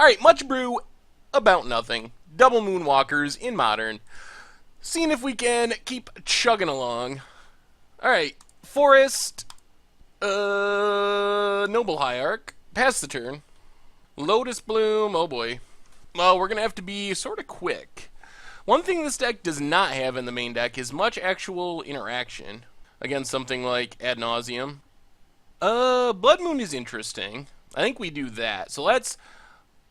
Alright, much brew about nothing. Double Moonwalkers in Modern. Seeing if we can keep chugging along. Alright, Forest, Noble Hierarch. Pass the turn. Lotus Bloom, oh boy. Well, we're going to have to be sort of quick. One thing this deck does not have in the main deck is much actual interaction against something like Ad Nauseam. Blood Moon is interesting. I think we do that. So let's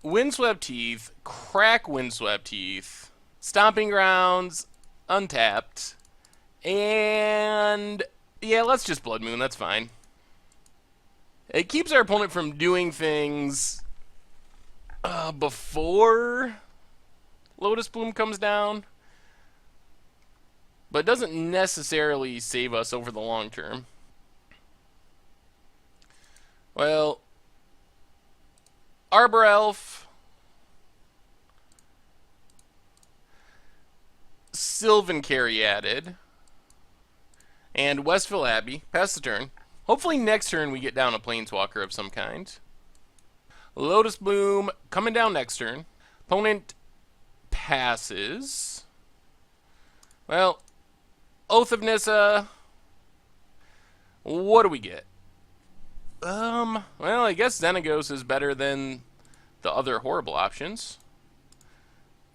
Windswept Teeth, crack Windswept Teeth, Stomping Grounds, untapped, and yeah, let's just Blood Moon, that's fine. It keeps our opponent from doing things before Lotus Bloom comes down, but doesn't necessarily save us over the long term. Well, Arbor Elf, Sylvan Carry added, and Westville Abbey. Pass the turn. Hopefully next turn we get down a Planeswalker of some kind. Lotus Bloom coming down next turn. Opponent passes. Well, Oath of Nissa. What do we get? Well, I guess Xenagos is better than the other horrible options.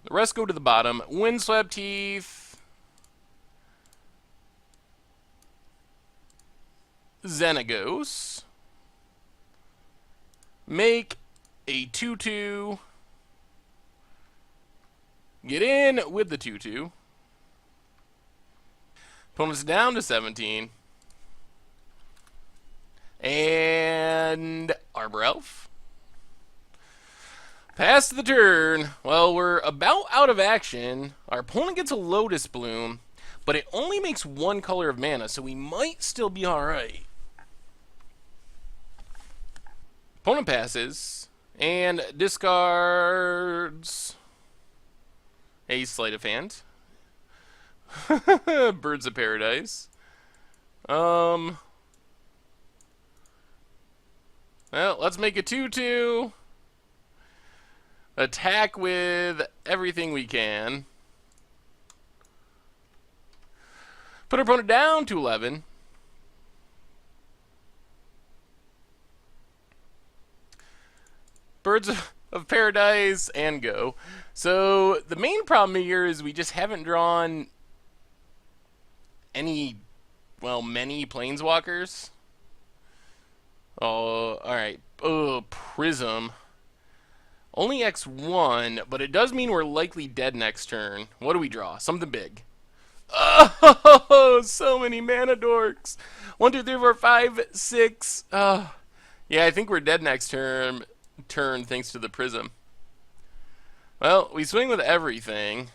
The rest go to the bottom. Windswept Teeth. Xenagos. Make a 2/2. Get in with the 2/2. Opponent's down to 17. And Arbor Elf. Pass the turn. Well, we're about out of action. Our opponent gets a Lotus Bloom, but it only makes one color of mana, so we might still be alright. Opponent passes and discards a Sleight of Hand. Birds of Paradise. Well, let's make a 2/2. Attack with everything we can. Put our opponent down to 11. Birds of Paradise and go. So the main problem here is we just haven't drawn any, well, many Planeswalkers. Oh, alright. Oh, Prism. Only X1, but it does mean we're likely dead next turn. What do we draw? Something big. Oh, so many mana dorks. 1, 2, 3, 4, 5, 6. Yeah, I think we're dead next turn thanks to the Prism. Well, we swing with everything,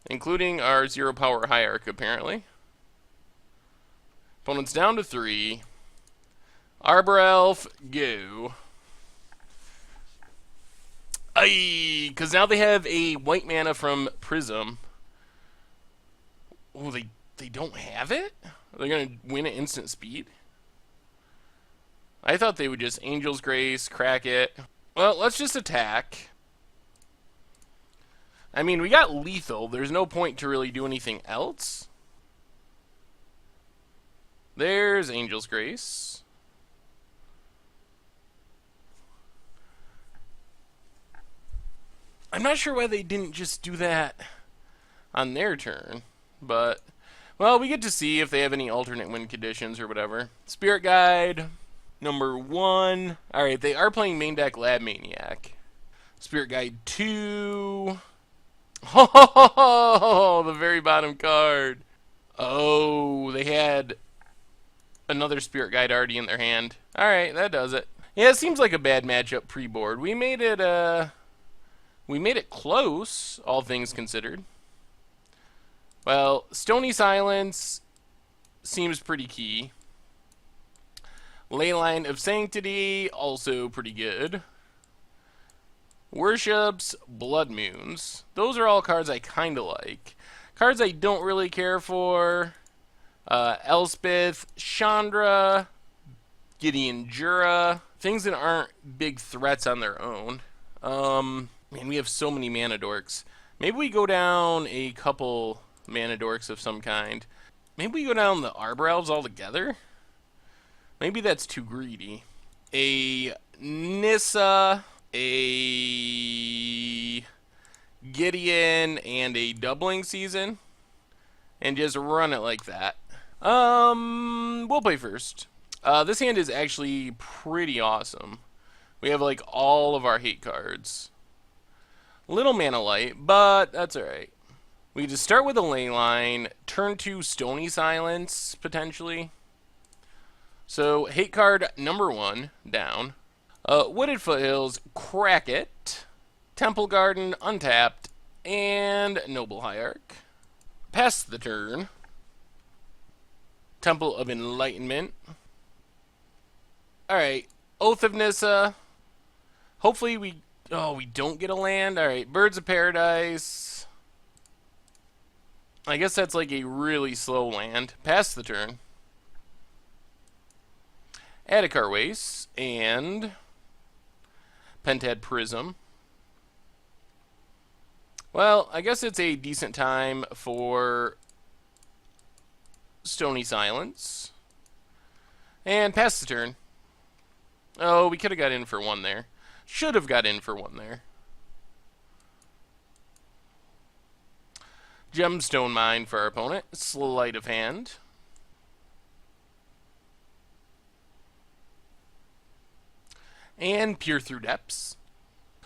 including our 0-power Hierarch, apparently. Opponent's down to 3. Arbor Elf, go. Aye, because now they have a white mana from Prism. Oh, they don't have it? They're going to win at instant speed? I thought they would just Angel's Grace, crack it. Well, let's just attack. I mean, we got lethal. There's no point to really do anything else. There's Angel's Grace. I'm not sure why they didn't just do that on their turn, but, well, we get to see if they have any alternate win conditions or whatever. Spirit Guide, number 1. Alright, they are playing main deck Lab Maniac. Spirit Guide 2. Oh, the very bottom card. Oh, they had another Spirit Guide already in their hand. Alright, that does it. Yeah, it seems like a bad matchup pre-board. We made it close, all things considered. Well, Stony Silence seems pretty key. Leyline of Sanctity, also pretty good. Worships, Blood Moons. Those are all cards I kind of like. Cards I don't really care for. Elspeth, Chandra, Gideon Jura. things that aren't big threats on their own. Man, we have so many mana dorks. Maybe we go down a couple mana dorks of some kind. Maybe we go down the Arbor Elves altogether? Maybe that's too greedy. A Nissa, a Gideon, and a Doubling Season. And just run it like that. We'll play first. This hand is actually pretty awesome. We have like all of our hate cards. Little mana light, but that's alright. We just start with a ley line, turn to Stony Silence, potentially. So, hate card number 1, down. Wooded Foothills, crack it. Temple Garden, untapped. And Noble Hierarch. Pass the turn. Temple of Enlightenment. Alright, Oath of Nissa. Hopefully we don't get a land. Alright, Birds of Paradise. I guess that's like a really slow land. Pass the turn. Adhikar Waste and Pentad Prism. Well, I guess it's a decent time for Stony Silence. And pass the turn. Oh, we could have got in for 1 there. Should have got in for 1 there. Gemstone Mine for our opponent. Sleight of hand. And Peer Through Depths.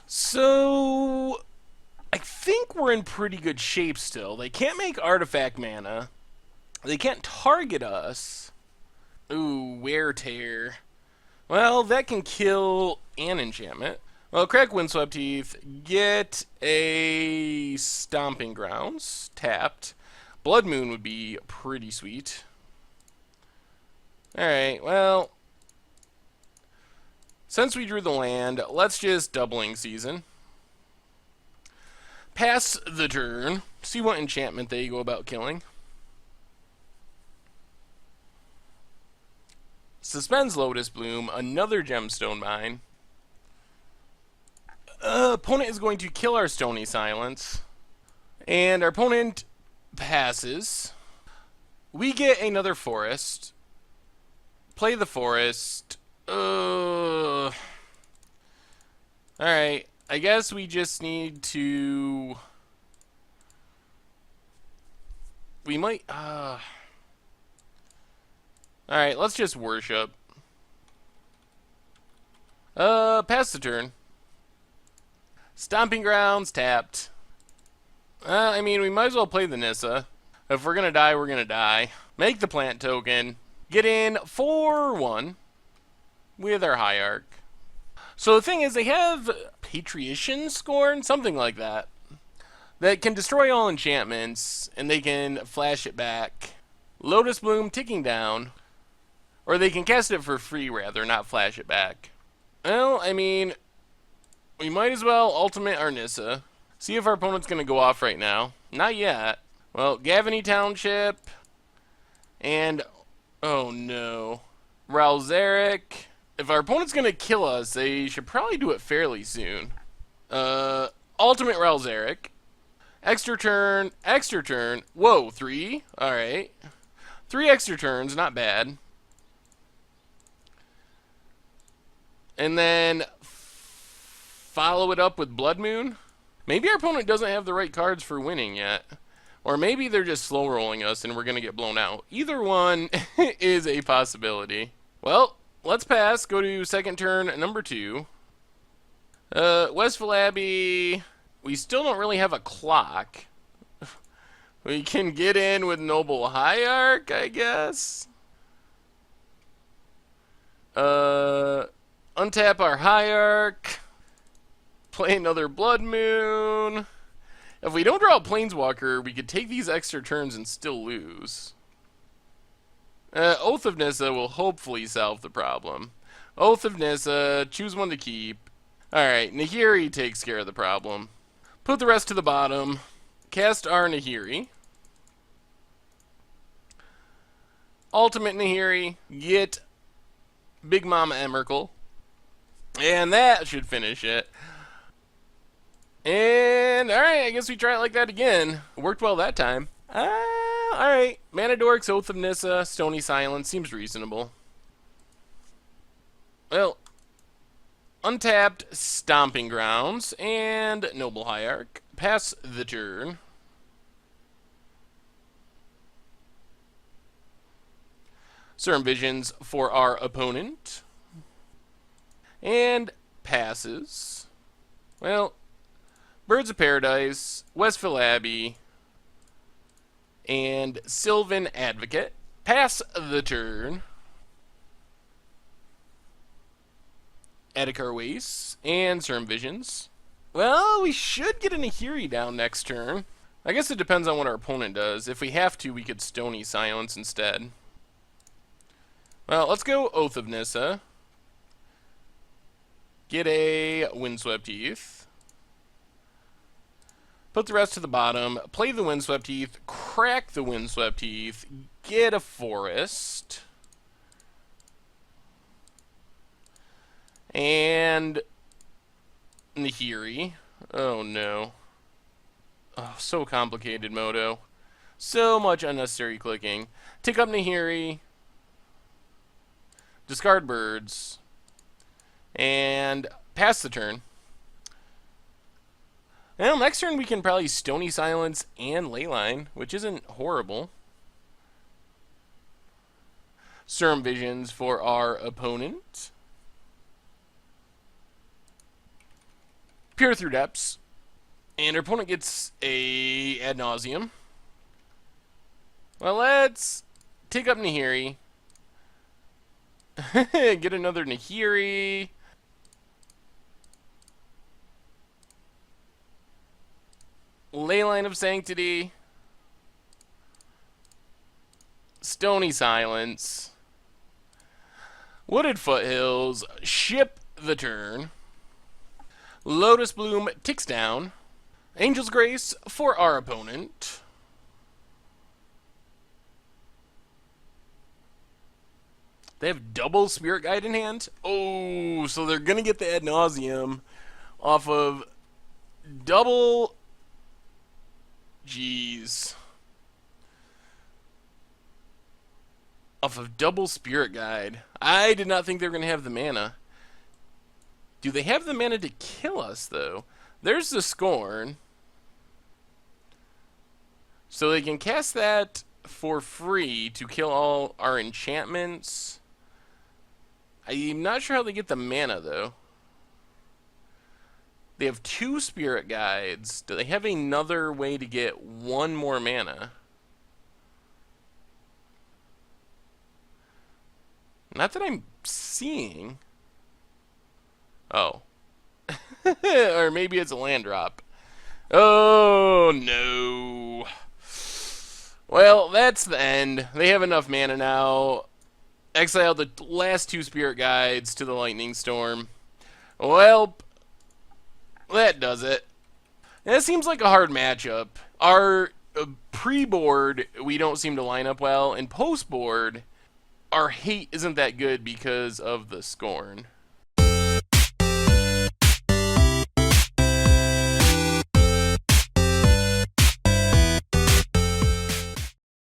So, I think we're in pretty good shape still. They can't make artifact mana. They can't target us. Ooh, Wear Tear. Well, that can kill an enchantment. Well, crack Windswept Heath. Get a Stomping Grounds. Tapped. Blood Moon would be pretty sweet. Alright, well, since we drew the land, let's just Doubling Season. Pass the turn. See what enchantment they go about killing. Suspends Lotus Bloom. Another Gemstone Mine. Opponent is going to kill our Stony Silence. And our opponent passes. We get another forest. Play the forest. Alright, I guess we just need to... We might... Alright, let's just worship. Pass the turn. Stomping Grounds, tapped. I mean, we might as well play the Nissa. If we're gonna die, we're gonna die. Make the plant token. Get in for 1 with our Hierarch. So the thing is, they have Patrician Scorn, something like that, that can destroy all enchantments, and they can flash it back. Lotus Bloom ticking down. Or they can cast it for free, rather, not flash it back. Well, I mean, we might as well ultimate our Nissa. See if our opponent's going to go off right now. Not yet. Well, Gavany Township. And, oh no. Ralzeric. If our opponent's going to kill us, they should probably do it fairly soon. Ultimate Ralzeric. Extra turn, extra turn. Whoa, 3? Alright. 3 extra turns, not bad. And then follow it up with Blood Moon. Maybe our opponent doesn't have the right cards for winning yet. Or maybe they're just slow rolling us and we're going to get blown out. Either one is a possibility. Well, let's pass. Go to second turn, number 2. Westfall Abbey. We still don't really have a clock. We can get in with Noble Hierarch, I guess. Untap our Hierarch. Play another Blood Moon. If we don't draw a Planeswalker, we could take these extra turns and still lose. Oath of Nissa will hopefully solve the problem. Oath of Nissa, choose one to keep. Alright, Nahiri takes care of the problem. Put the rest to the bottom. Cast our Nahiri. Ultimate Nahiri. Get Big Mama Emrakul. And that should finish it. And, alright, I guess we try it like that again. Worked well that time. Alright. Mana Dorks, Oath of Nissa, Stony Silence. Seems reasonable. Well, untapped Stomping Grounds and Noble Hierarch. Pass the turn. Serum Visions for our opponent. And passes. Well, Birds of Paradise, Westville Abbey, and Sylvan Advocate. Pass the turn. Edikar Waste and Serum Visions. Well, we should get a Nahiri down next turn. I guess it depends on what our opponent does. If we have to, we could Stony Silence instead. Well, let's go Oath of Nissa. Get a Windswept Heath. Put the rest to the bottom. Play the Windswept Heath. Crack the Windswept Heath. Get a Forest. And Nahiri. Oh no. Oh, so complicated, Moto. So much unnecessary clicking. Take up Nahiri. Discard birds. And pass the turn. Well, next turn we can probably Stony Silence and Leyline, which isn't horrible. Serum Visions for our opponent. Peer Through Depths. And our opponent gets a Ad Nauseam. Well, let's take up Nahiri. Get another Nahiri. Leyline of Sanctity. Stony Silence. Wooded Foothills. Ship the turn. Lotus Bloom ticks down. Angel's Grace for our opponent. They have double Spirit Guide in hand? Oh, so they're going to get the Ad Nauseam off of double... Jeez. Off of double Spirit Guide. I did not think they were going to have the mana. Do they have the mana to kill us, though? There's the Scorn. So they can cast that for free to kill all our enchantments. I'm not sure how they get the mana, though. They have 2 Spirit Guides. Do they have another way to get 1 more mana? Not that I'm seeing. Oh. Or maybe it's a land drop. Oh, no. Well, that's the end. They have enough mana now. Exile the last 2 Spirit Guides to the Lightning Storm. Well, that does it. That seems like a hard matchup. Our pre-board, we don't seem to line up well. And post-board, our hate isn't that good because of the Scorn.